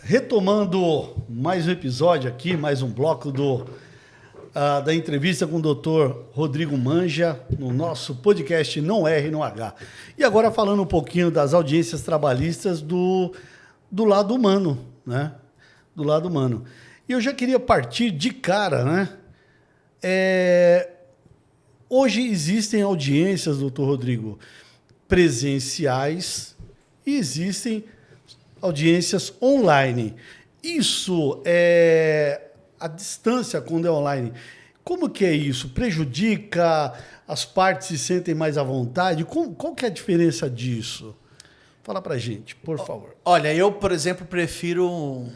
retomando mais um episódio aqui, mais um bloco da entrevista com o Dr. Rodrigo Manja, no nosso podcast Não R, Não H. E agora falando um pouquinho das audiências trabalhistas do lado humano, né? Do lado humano. E eu já queria partir de cara, né? Hoje existem audiências, doutor Rodrigo, presenciais e existem audiências online. Isso a distância quando é online. Como que é isso? Prejudica? As partes se sentem mais à vontade? Qual que é a diferença disso? Fala pra gente, por favor. Olha, eu, por exemplo, prefiro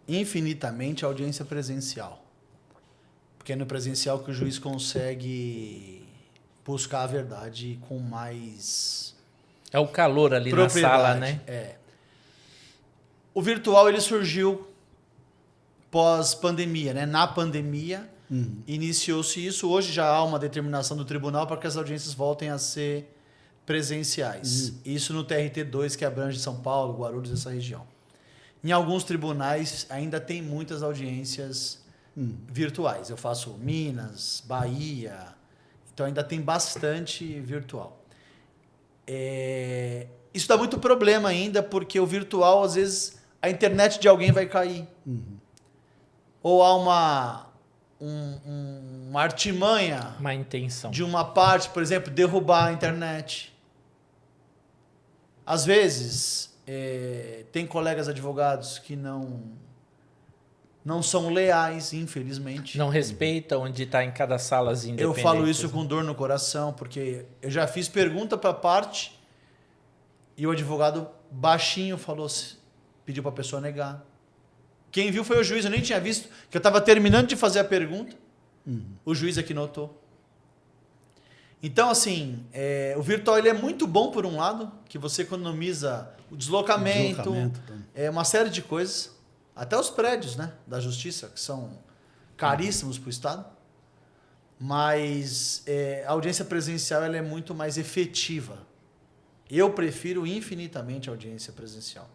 infinitamente a audiência presencial. Porque é no presencial que o juiz consegue buscar a verdade com mais... É o calor ali na sala, né? O virtual ele surgiu pós-pandemia, né? Na pandemia, iniciou-se isso. Hoje já há uma determinação do tribunal para que as audiências voltem a ser presenciais. Isso no TRT2, que abrange São Paulo, Guarulhos, essa região. Em alguns tribunais ainda tem muitas audiências virtuais. Eu faço Minas, Bahia, então ainda tem bastante virtual. Isso dá muito problema ainda, porque o virtual, às vezes, a internet de alguém vai cair. Ou há uma artimanha uma intenção de uma parte, por exemplo, derrubar a internet. Às vezes, tem colegas advogados que não são leais, infelizmente. não respeita onde está em cada salazinha independente. Eu falo isso com dor no coração, porque eu já fiz pergunta para a parte e o advogado baixinho pediu para a pessoa negar. Quem viu foi o juiz, eu nem tinha visto, que eu estava terminando de fazer a pergunta, o juiz aqui notou. Então, assim, o virtual ele é muito bom por um lado, que você economiza o deslocamento uma série de coisas, até os prédios, né, da justiça, que são caríssimos para o Estado, mas a audiência presencial ela é muito mais efetiva. Eu prefiro infinitamente a audiência presencial.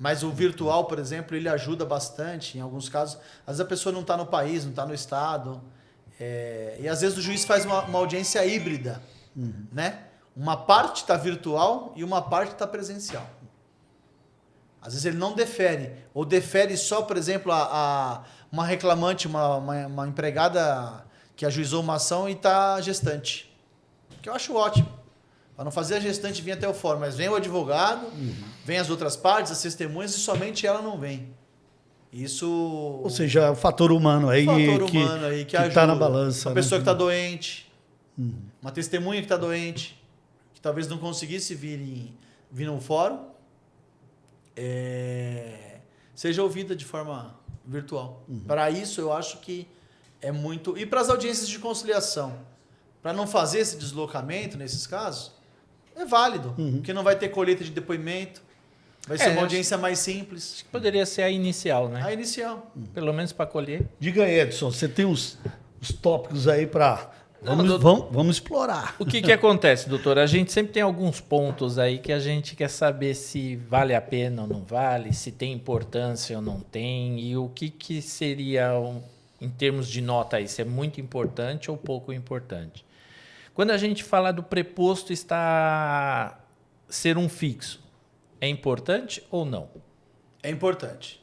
Mas o virtual, por exemplo, ele ajuda bastante em alguns casos. Às vezes a pessoa não está no país, não está no estado. E às vezes o juiz faz uma audiência híbrida. Né? Uma parte está virtual e uma parte está presencial. Às vezes ele não defere. Ou defere só, por exemplo, uma reclamante, uma empregada que ajuizou uma ação e está gestante. Que eu acho ótimo. Para não fazer a gestante vir até o fórum, mas vem o advogado, vem as outras partes, as testemunhas, e somente ela não vem. Isso... Ou seja, é o fator humano aí que ajuda. Está na balança. Uma pessoa que está doente, uma testemunha que está doente, que talvez não conseguisse vir no fórum, seja ouvida de forma virtual. Para isso, eu acho que é muito... E para as audiências de conciliação, para não fazer esse deslocamento nesses casos... É válido, porque não vai ter colheita de depoimento, vai ser uma audiência mais simples. Acho que poderia ser a inicial, né? A inicial. Pelo menos para colher. Diga aí, Edson, você tem os tópicos aí para... Vamos explorar. O que acontece, doutor? A gente sempre tem alguns pontos aí que a gente quer saber se vale a pena ou não vale, se tem importância ou não tem, e o que seria, em termos de nota aí, se é muito importante ou pouco importante. Quando a gente fala do preposto ser um fixo, é importante ou não? É importante.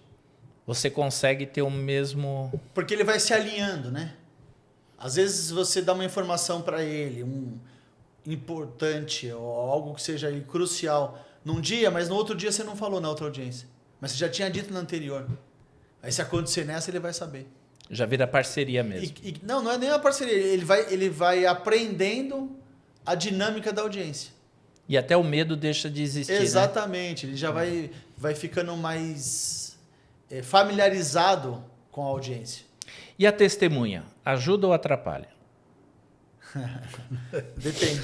Você consegue ter o mesmo... Porque ele vai se alinhando, né? Às vezes você dá uma informação para ele, importante ou algo que seja crucial num dia, mas no outro dia você não falou na outra audiência. Mas você já tinha dito na anterior. Aí se acontecer nessa, ele vai saber. Já vira parceria mesmo. Não é nem uma parceria. Ele vai aprendendo a dinâmica da audiência. E até o medo deixa de existir. Exatamente. Né? Ele já vai ficando mais familiarizado com a audiência. E a testemunha? Ajuda ou atrapalha? Depende.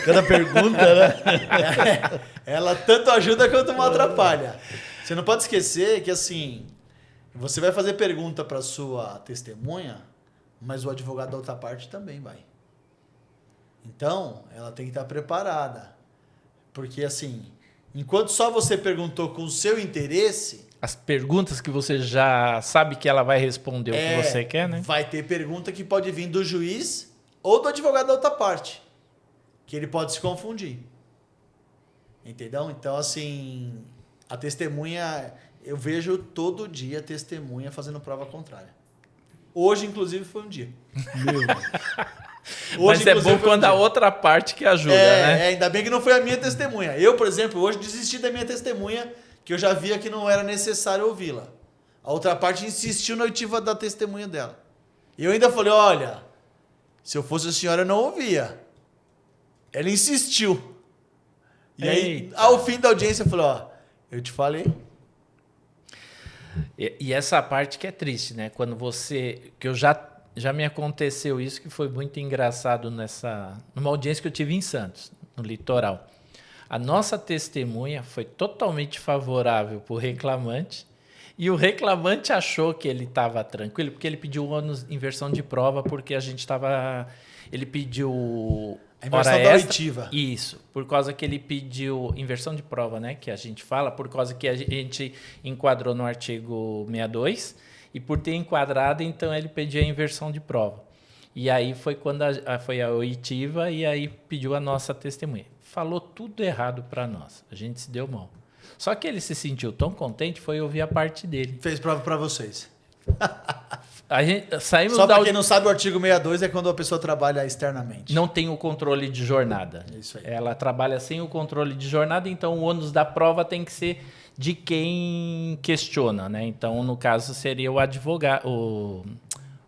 Cada pergunta, né? Ela tanto ajuda quanto uma atrapalha. Você não pode esquecer que, assim... Você vai fazer pergunta para sua testemunha, mas o advogado da outra parte também vai. Então, ela tem que estar preparada. Porque, assim, enquanto só você perguntou com o seu interesse, as perguntas que você já sabe que ela vai responder o que você quer, né? Vai ter pergunta que pode vir do juiz ou do advogado da outra parte, que ele pode se confundir. Entendeu? Então, assim, a testemunha, eu vejo todo dia testemunha fazendo prova contrária. Hoje, inclusive, foi um dia. Mas é bom quando a outra parte que ajuda, né? Ainda bem que não foi a minha testemunha. Eu, por exemplo, hoje desisti da minha testemunha, que eu já via que não era necessário ouvi-la. A outra parte insistiu na oitiva da testemunha dela. E eu ainda falei, olha, se eu fosse a senhora, eu não ouvia. Ela insistiu. E aí, ao fim da audiência, eu falei, ó, eu te falei. E essa parte que é triste, né? Quando você... Que eu já me aconteceu isso, que foi muito engraçado numa audiência que eu tive em Santos, no litoral. A nossa testemunha foi totalmente favorável para o reclamante e o reclamante achou que ele estava tranquilo, porque ele pediu ônus inversão de prova, porque a gente estava... Ele pediu... A inversão hora da extra, oitiva. Isso, por causa que ele pediu inversão de prova, né? Que a gente fala, por causa que a gente enquadrou no artigo 62 e por ter enquadrado, então ele pediu a inversão de prova. E aí foi quando foi a oitiva e aí pediu a nossa testemunha. Falou tudo errado para nós, a gente se deu mal. Só que ele se sentiu tão contente, foi ouvir a parte dele. Fez prova para vocês. A gente, saímos Só para quem não sabe, o artigo 62 é quando a pessoa trabalha externamente. Não tem o controle de jornada. Isso aí. Ela trabalha sem o controle de jornada, então o ônus da prova tem que ser de quem questiona, né? Então, no caso, seria o advogado,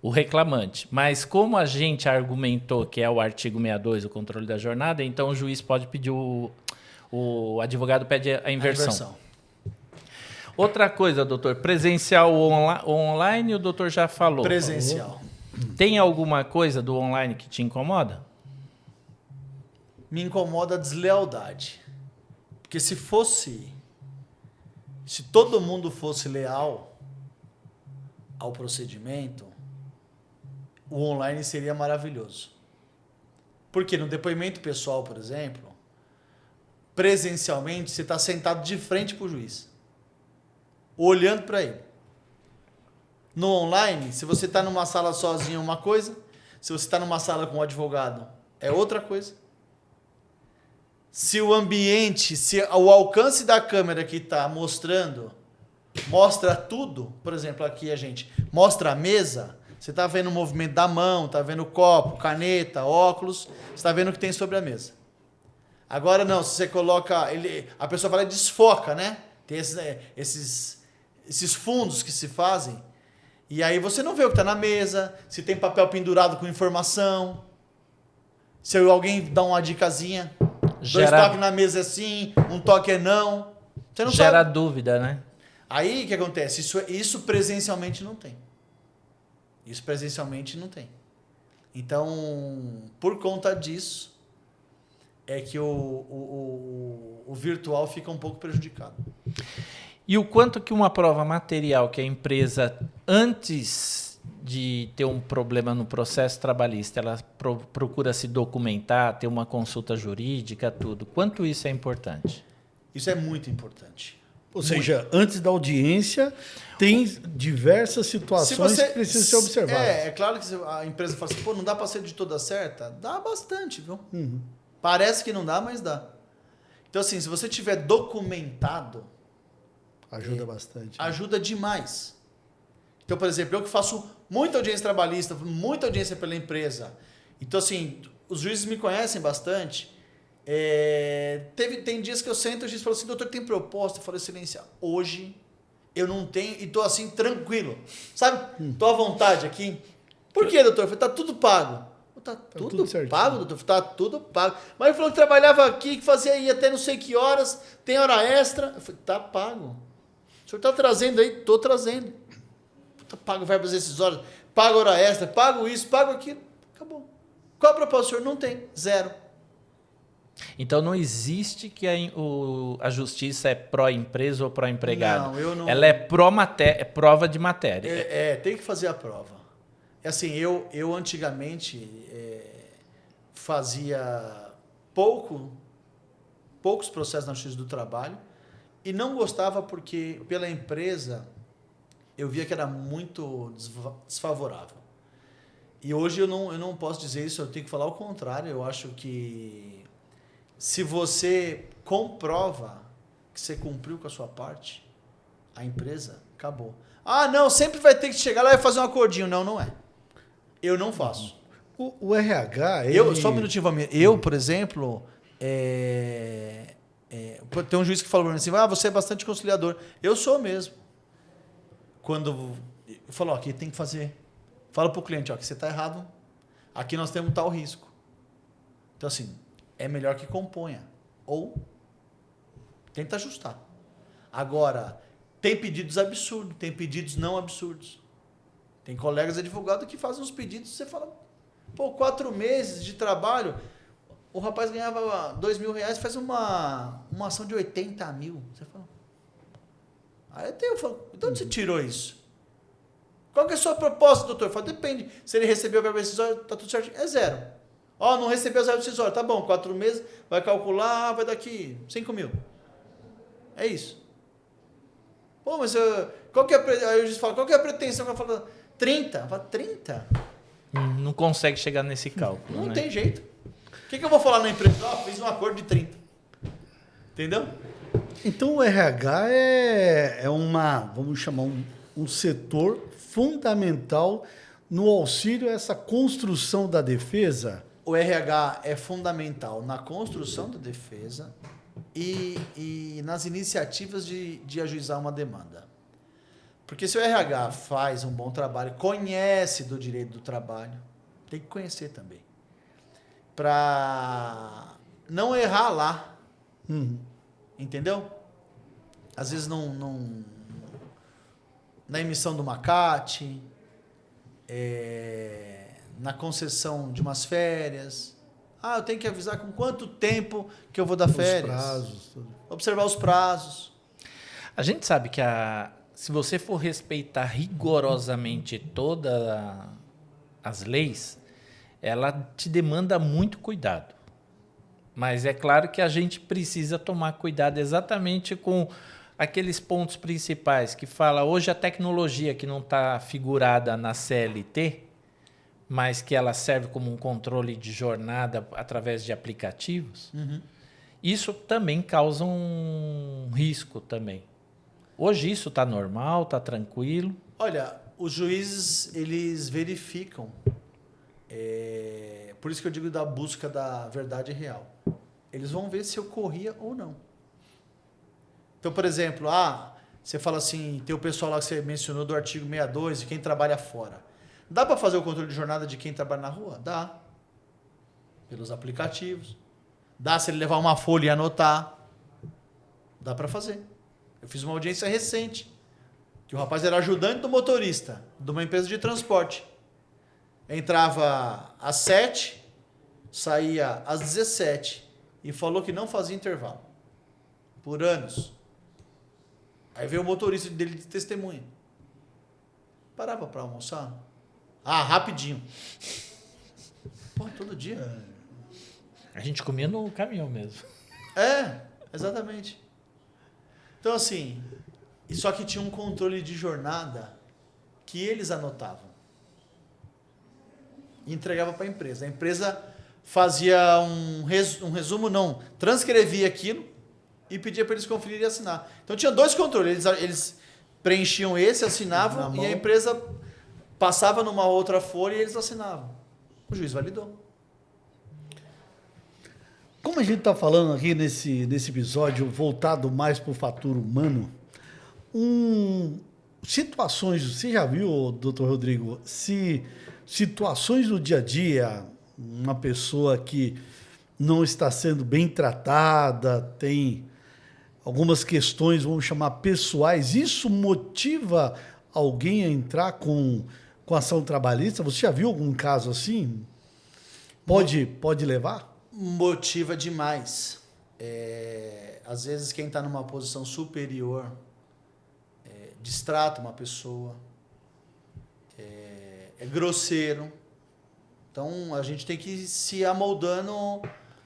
o reclamante. Mas como a gente argumentou que é o artigo 62, o controle da jornada, então o juiz pode pedir, o advogado pede a inversão. Outra coisa, doutor, presencial ou online, o doutor já falou. Presencial. Tem alguma coisa do online que te incomoda? Me incomoda a deslealdade. Porque se todo mundo fosse leal ao procedimento, o online seria maravilhoso. Porque no depoimento pessoal, por exemplo, presencialmente, você está sentado de frente para o juiz, olhando para ele. No online, se você está numa sala sozinho, é uma coisa. Se você está numa sala com um advogado, é outra coisa. Se o ambiente, se o alcance da câmera que está mostrando, mostra tudo, por exemplo, aqui a gente mostra a mesa, você está vendo o movimento da mão, está vendo o copo, caneta, óculos, você está vendo o que tem sobre a mesa. Agora não, se você coloca, a pessoa vai lá e desfoca, né? Tem esses fundos que se fazem, e aí você não vê o que está na mesa, se tem papel pendurado com informação, se alguém dá uma dicasinha, 2 toques na mesa é sim, 1 toque é não. Você não gera sabe. dúvida, né? Aí o que acontece? Isso presencialmente não tem. Isso presencialmente não tem. Então, por conta disso, é que o virtual fica um pouco prejudicado. E o quanto que uma prova material que a empresa, antes de ter um problema no processo trabalhista, ela procura se documentar, ter uma consulta jurídica, tudo. Quanto isso é importante? Isso é muito importante. Ou seja, antes da audiência, tem diversas situações que precisam ser observadas. É claro que a empresa fala assim, pô, não dá para ser de toda certa? Dá bastante, viu? Uhum. Parece que não dá, mas dá. Então, assim, se você tiver documentado... Ajuda bastante. Ajuda demais. Então, por exemplo, eu que faço muita audiência trabalhista, muita audiência pela empresa. Então, assim, os juízes me conhecem bastante. Tem dias que eu sento e o juiz fala assim, doutor, tem proposta? Eu falo, excelência, hoje eu não tenho e estou assim, tranquilo. Sabe? Estou à vontade aqui. Por quê, doutor? Eu falei, tá tudo pago. Tá tudo pago, doutor? Tá tudo pago. Mas ele falou que trabalhava aqui, que fazia aí até não sei que horas, tem hora extra. Eu falei, tá pago. O senhor está trazendo aí? Estou trazendo. Tá pago verbas decisórias, pago hora extra, pago isso, pago aquilo. Acabou. Qual a proposta, senhor? Não tem. 0. Então não existe que a justiça é pró-empresa ou pró-empregado. Não, eu não... Ela é prova de matéria. Tem que fazer a prova. É assim, eu antigamente fazia poucos processos na Justiça do Trabalho E não gostava porque, pela empresa, eu via que era muito desfavorável. E hoje eu não posso dizer isso, eu tenho que falar o contrário. Eu acho que se você comprova que você cumpriu com a sua parte, a empresa acabou. Ah, não, sempre vai ter que chegar lá e fazer um acordinho. Não, não é. Eu não faço. O RH... Ele... Só um minutinho, Valmir. Eu, por exemplo, tem um juiz que falou para mim assim, você é bastante conciliador. Eu sou mesmo. Quando eu falo, aqui tem que fazer... Fala para o cliente, que você está errado. Aqui nós temos tal risco. Então, assim, é melhor que componha. Ou tenta ajustar. Agora, tem pedidos absurdos, tem pedidos não absurdos. Tem colegas advogados que fazem uns pedidos e você fala, 4 meses de trabalho, o rapaz ganhava R$2.000, faz uma ação de 80 mil. Você fala. Aí eu falo, de onde você tirou isso? Qual que é a sua proposta, doutor? Eu falo, depende. Se ele recebeu a verba rescisória, tá tudo certo. É 0. Não recebeu a verba rescisória. Tá bom, 4 meses, vai calcular, vai daqui 5 mil. É isso. Mas qual que é aí o juiz fala, qual que é a pretensão? Eu falo, 30. Eu falo, 30? Não consegue chegar nesse cálculo. Não né? tem jeito. O que eu vou falar na empresa? Fiz um acordo de 30. Entendeu? Então o RH é vamos chamar um setor fundamental no auxílio a essa construção da defesa? O RH é fundamental na construção da defesa e nas iniciativas de ajuizar uma demanda. Porque se o RH faz um bom trabalho, conhece do direito do trabalho, tem que conhecer também. Para não errar lá. Entendeu? Às vezes na emissão do MACAT, na concessão de umas férias. Eu tenho que avisar com quanto tempo que eu vou dar férias. Os prazos. Tudo. Observar os prazos. A gente sabe que se você for respeitar rigorosamente todas as leis, ela te demanda muito cuidado. Mas é claro que a gente precisa tomar cuidado exatamente com aqueles pontos principais que fala hoje a tecnologia que não está figurada na CLT, mas que ela serve como um controle de jornada através de aplicativos, isso também causa um risco também. Hoje isso está normal, está tranquilo? Olha, os juízes, eles verificam, por isso que eu digo da busca da verdade real. Eles vão ver se ocorria ou não. Então, por exemplo, você fala assim, tem o pessoal lá que você mencionou do artigo 62, de quem trabalha fora. Dá para fazer o controle de jornada de quem trabalha na rua? Dá. Pelos aplicativos. Dá se ele levar uma folha e anotar. Dá para fazer. Eu fiz uma audiência recente, que o rapaz era ajudante do motorista, de uma empresa de transporte. Entrava às 7, saía às 17 e falou que não fazia intervalo. Por anos. Aí veio o motorista dele de testemunha. Parava para almoçar? Rapidinho. Todo dia. A gente comia no caminhão mesmo. Exatamente. Então, assim, só que tinha um controle de jornada que eles anotavam. E entregava para a empresa. A empresa fazia um resumo, transcrevia aquilo e pedia para eles conferirem e assinar. Então, tinha 2 controles. Eles preenchiam esse, assinavam, e a empresa passava numa outra folha e eles assinavam. O juiz validou. Como a gente está falando aqui nesse episódio voltado mais para o fator humano, situações, você já viu, doutor Rodrigo, situações do dia a dia, uma pessoa que não está sendo bem tratada, tem algumas questões, vamos chamar pessoais, isso motiva alguém a entrar com ação trabalhista? Você já viu algum caso assim? Pode levar? Motiva demais. Às vezes quem está numa posição superior distrata uma pessoa, é grosseiro. Então a gente tem que ir se amoldando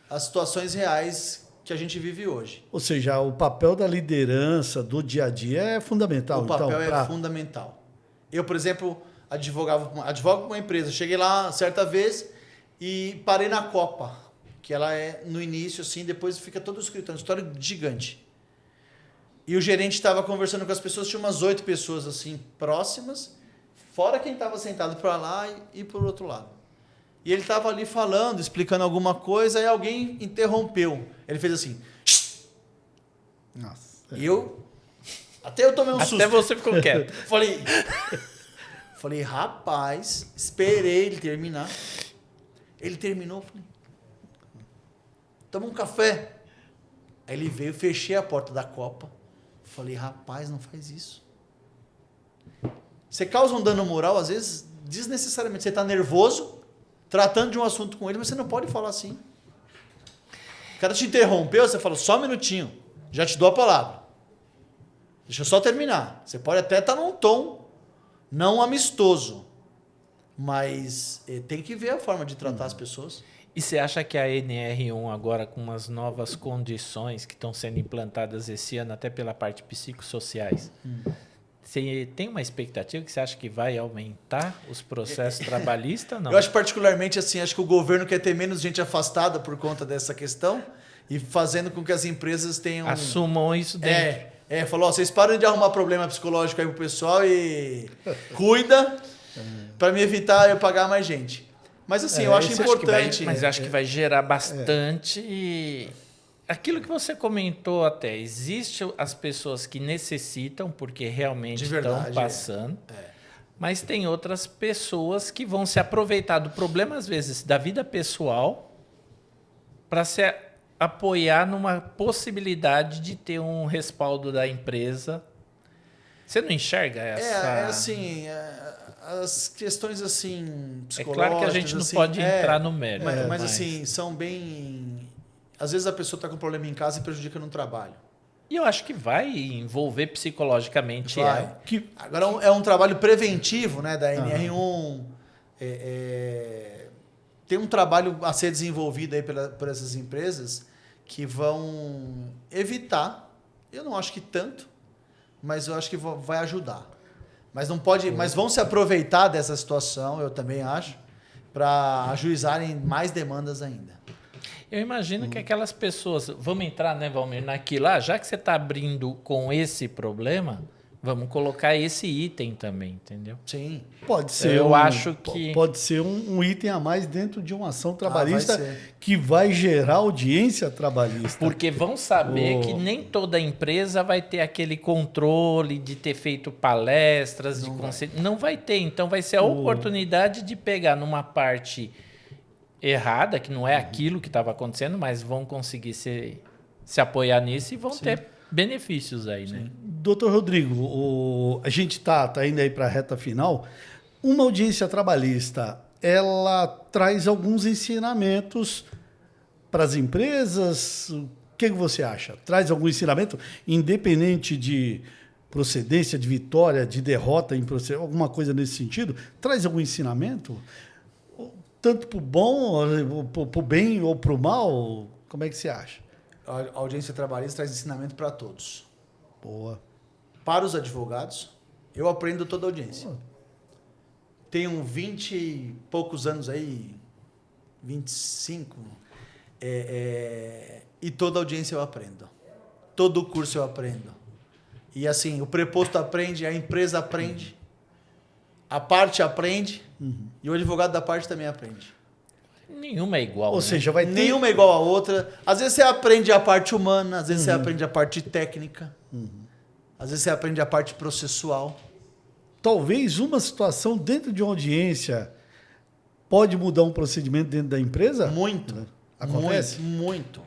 às situações reais que a gente vive hoje. Ou seja, o papel da liderança, do dia a dia é fundamental. O papel então, é fundamental. Eu, por exemplo, advogo para uma empresa. Cheguei lá certa vez e parei na Copa, que ela é no início, assim, depois fica todo escrito, é uma história gigante. E o gerente estava conversando com as pessoas, tinha umas 8 pessoas assim próximas, fora quem estava sentado para lá e para o outro lado. E ele estava ali falando, explicando alguma coisa, e alguém interrompeu. Ele fez assim. Shh! Nossa. E até eu tomei um susto. Até você ficou quieto. Falei, rapaz, esperei ele terminar. Ele terminou, falei, toma um café. Aí ele veio, fechei a porta da Copa. Falei, rapaz, não faz isso. Você causa um dano moral, às vezes, desnecessariamente. Você está nervoso, tratando de um assunto com ele, mas você não pode falar assim. O cara te interrompeu, você fala, só um minutinho, já te dou a palavra. Deixa eu só terminar. Você pode até estar num tom não amistoso, mas tem que ver a forma de tratar as pessoas. E você acha que a NR1 agora, com umas novas condições que estão sendo implantadas esse ano, até pela parte psicossociais, você tem uma expectativa que você acha que vai aumentar os processos trabalhistas? Não. Eu acho particularmente assim, acho que o governo quer ter menos gente afastada por conta dessa questão e fazendo com que as empresas tenham... Assumam isso dentro. Falou, vocês param de arrumar problema psicológico aí pro pessoal e cuida para me evitar eu pagar mais gente. Mas assim, eu acho importante... Mas eu acho que vai gerar bastante... Aquilo que você comentou até, existe as pessoas que necessitam, porque realmente estão passando, mas tem outras pessoas que vão se aproveitar do problema, às vezes, da vida pessoal para se apoiar numa possibilidade de ter um respaldo da empresa. Você não enxerga essa... as questões assim psicológicas... É claro que a gente não pode entrar no mérito. Mas assim, são bem... Às vezes a pessoa está com problema em casa e prejudica no trabalho. E eu acho que vai envolver psicologicamente ela. Agora é um trabalho preventivo, né, da NR1. Tem um trabalho a ser desenvolvido aí por essas empresas que vão evitar, eu não acho que tanto, mas eu acho que vai ajudar. Mas não pode, mas vão se aproveitar dessa situação, eu também acho, para ajuizarem mais demandas ainda. Eu imagino que aquelas pessoas... Vamos entrar, né, Valmir, naquilo. Já que você está abrindo com esse problema, vamos colocar esse item também, entendeu? Sim. Pode ser. Eu acho que... Pode ser um item a mais dentro de uma ação trabalhista que vai gerar audiência trabalhista. Porque vão saber que nem toda empresa vai ter aquele controle de ter feito palestras, de conceito. Não vai ter. Então, vai ser a oportunidade de pegar numa parte... errada, que não é aquilo que estava acontecendo, mas vão conseguir se apoiar nisso e vão ter benefícios aí, né? Doutor Rodrigo, a gente está indo aí para a reta final. Uma audiência trabalhista, ela traz alguns ensinamentos para as empresas. O que você acha? Traz algum ensinamento, independente de procedência, de vitória, de derrota, alguma coisa nesse sentido? Traz algum ensinamento? Tanto para o bom, para o bem ou para o mal? Como é que você acha? A audiência trabalhista traz ensinamento para todos. Boa. Para os advogados, eu aprendo toda a audiência. Tenho 20 e poucos anos aí, 25, e toda audiência eu aprendo. Todo curso eu aprendo. E assim, o preposto aprende, a empresa aprende, a parte aprende, e o advogado da parte também aprende. Nenhuma é igual. Ou seja, vai ter... Nenhuma é igual a outra. Às vezes você aprende a parte humana, às vezes você aprende a parte técnica, às vezes você aprende a parte processual. Talvez uma situação dentro de uma audiência pode mudar um procedimento dentro da empresa? Muito. Acontece? Muito.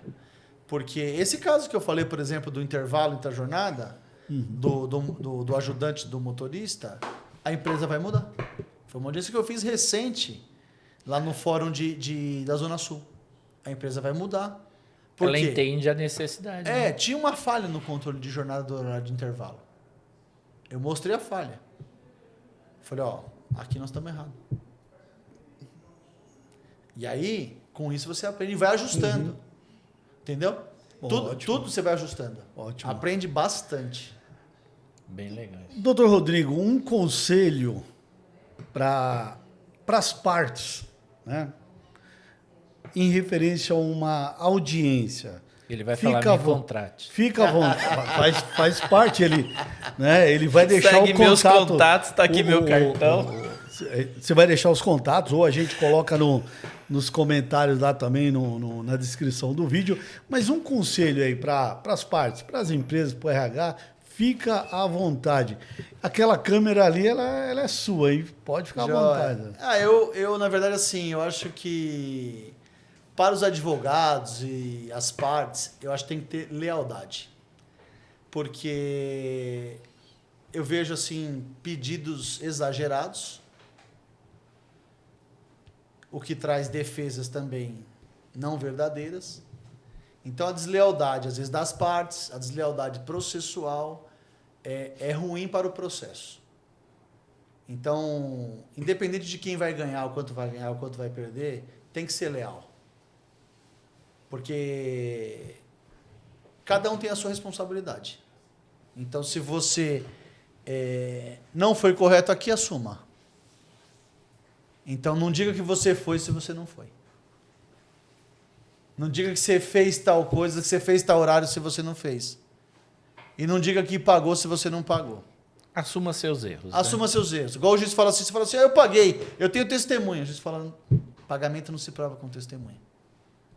Porque esse caso que eu falei, por exemplo, do intervalo entre a jornada, do ajudante do motorista, a empresa vai mudar. Foi uma audiência que eu fiz recente, lá no fórum da Zona Sul. A empresa vai mudar. Por Ela quê? entende a necessidade. né? Tinha uma falha no controle de jornada do horário de intervalo. Eu mostrei a falha. Falei, aqui nós estamos errados. E aí, com isso você aprende e vai ajustando. Entendeu? Tudo, Ótimo. tudo você vai ajustando. Ótimo. Aprende bastante. Bem legal. Doutor Rodrigo, um conselho para as partes, né? Em referência a uma audiência. Ele vai Fica falar à me vo- contrate. Fica à vontade. Faz parte, ele vai deixar Segue o contato. meus contatos, tá aqui meu cartão. Você vai deixar os contatos, ou a gente coloca nos comentários lá também, na descrição do vídeo. Mas um conselho aí para as partes, para as empresas, para o RH, fica à vontade. Aquela câmera ali, ela é sua, hein? Pode ficar à vontade. Eu, na verdade, assim, eu acho que para os advogados e as partes, eu acho que tem que ter lealdade. Porque eu vejo, assim, pedidos exagerados, o que traz defesas também não verdadeiras. Então, a deslealdade, às vezes, das partes, a deslealdade processual é ruim para o processo. Então, independente de quem vai ganhar, o quanto vai ganhar, o quanto vai perder, tem que ser leal. Porque cada um tem a sua responsabilidade. Então, se você não foi correto aqui, assuma. Então, não diga que você foi se você não foi. Não diga que você fez tal coisa, que você fez tal horário se você não fez. E não diga que pagou se você não pagou. Assuma seus erros. Assuma seus erros. Igual o juiz fala assim, você fala assim, eu paguei, eu tenho testemunha. O juiz fala, pagamento não se prova com testemunha.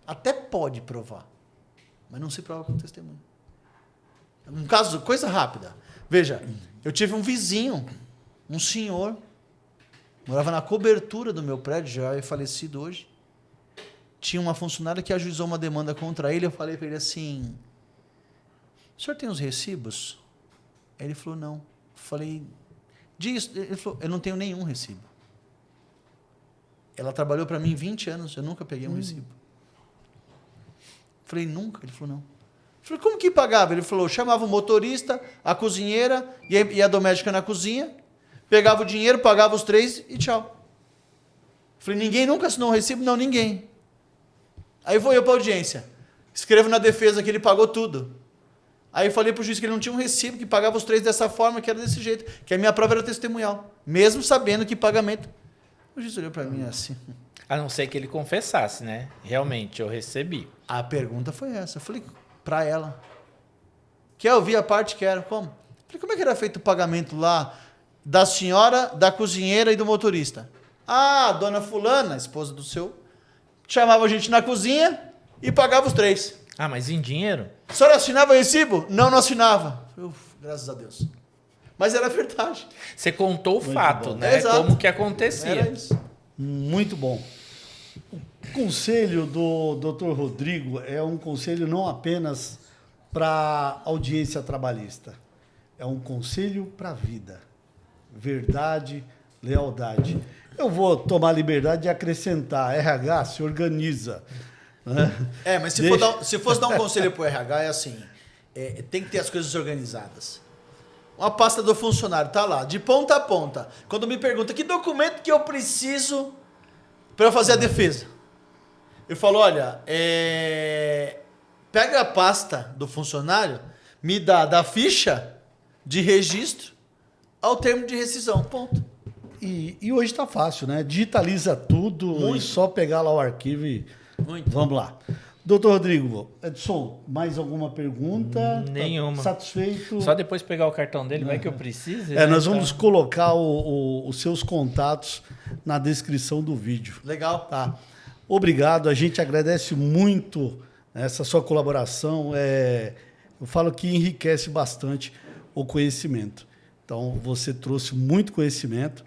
Até pode provar, mas não se prova com testemunha. Um caso, coisa rápida. Veja, eu tive um vizinho, um senhor, morava na cobertura do meu prédio, já é falecido hoje. Tinha uma funcionária que ajuizou uma demanda contra ele. Eu falei para ele assim, o senhor tem os recibos? Aí ele falou, não. Eu falei, diz. Ele falou, eu não tenho nenhum recibo. Ela trabalhou para mim 20 anos, eu nunca peguei um recibo. Falei, nunca? Ele falou, não. Eu falei, como que pagava? Ele falou, chamava o motorista, a cozinheira e a doméstica na cozinha, pegava o dinheiro, pagava os 3 e tchau. Eu falei, ninguém nunca assinou um recibo? Não, ninguém. Aí vou eu para a audiência. Escrevo na defesa que ele pagou tudo. Aí eu falei para o juiz que ele não tinha um recibo, que pagava os 3 dessa forma, que era desse jeito, que a minha prova era testemunhal, mesmo sabendo que pagamento. O juiz olhou para mim assim. A não ser que ele confessasse, né? Realmente, eu recebi. A pergunta foi essa. Eu falei para ela. Quer ouvir a parte? Quero. Como? Eu falei, como é que era feito o pagamento lá da senhora, da cozinheira e do motorista? Ah, a dona fulana, esposa do seu, chamava a gente na cozinha e pagava os 3. Ah, mas em dinheiro? A senhora assinava recibo? Não assinava. Uf, graças a Deus. Mas era verdade. Você contou o fato, bom. né? Exato. Como que acontecia. Era isso. Muito bom. O conselho do Dr. Rodrigo é um conselho não apenas para audiência trabalhista, é um conselho para a vida. Verdade, lealdade. Eu vou tomar a liberdade de acrescentar, RH se organiza. Né? Mas se fosse dar um conselho para o RH, é assim, tem que ter as coisas organizadas. Uma pasta do funcionário, tá lá, de ponta a ponta. Quando me pergunta que documento que eu preciso para eu fazer a defesa, eu falo, olha, pega a pasta do funcionário, me dá da ficha de registro ao termo de rescisão, ponto. E hoje está fácil, né? Digitaliza tudo Muito. e só pegar lá o arquivo e Muito. vamos lá. Doutor Rodrigo, Edson, mais alguma pergunta? Nenhuma. Tá satisfeito? Só depois pegar o cartão dele, vai que eu precise. Nós vamos colocar os seus contatos na descrição do vídeo. Legal. Tá? Obrigado, a gente agradece muito essa sua colaboração. Eu falo que enriquece bastante o conhecimento. Então, você trouxe muito conhecimento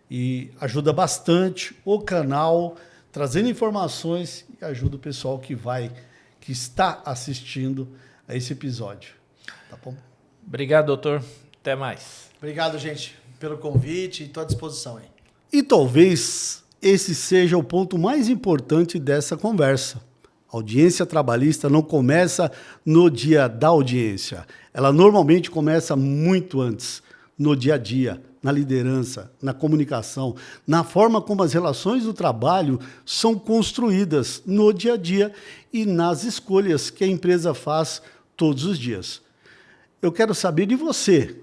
e ajuda bastante o canal, trazendo informações e ajuda o pessoal que está assistindo a esse episódio. Tá bom? Obrigado, doutor. Até mais. Obrigado, gente, pelo convite e estou à disposição aí. E talvez esse seja o ponto mais importante dessa conversa. A audiência trabalhista não começa no dia da audiência. Ela normalmente começa muito antes, no dia a dia, na liderança, na comunicação, na forma como as relações do trabalho são construídas no dia a dia e nas escolhas que a empresa faz todos os dias. Eu quero saber de você,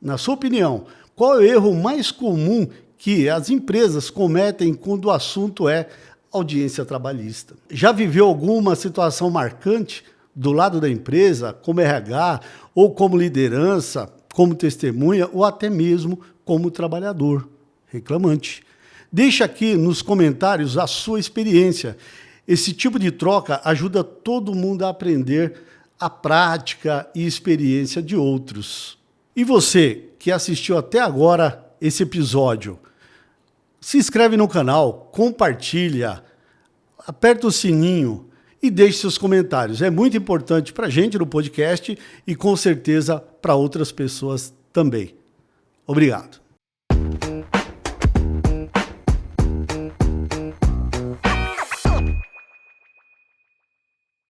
na sua opinião, qual é o erro mais comum que as empresas cometem quando o assunto é audiência trabalhista? Já viveu alguma situação marcante do lado da empresa, como RH, ou como liderança, como testemunha, ou até mesmo como trabalhador, reclamante? Deixa aqui nos comentários a sua experiência. Esse tipo de troca ajuda todo mundo a aprender a prática e experiência de outros. E você que assistiu até agora esse episódio, se inscreve no canal, compartilha, aperta o sininho e deixe seus comentários. É muito importante para a gente no podcast e com certeza para outras pessoas também. Obrigado.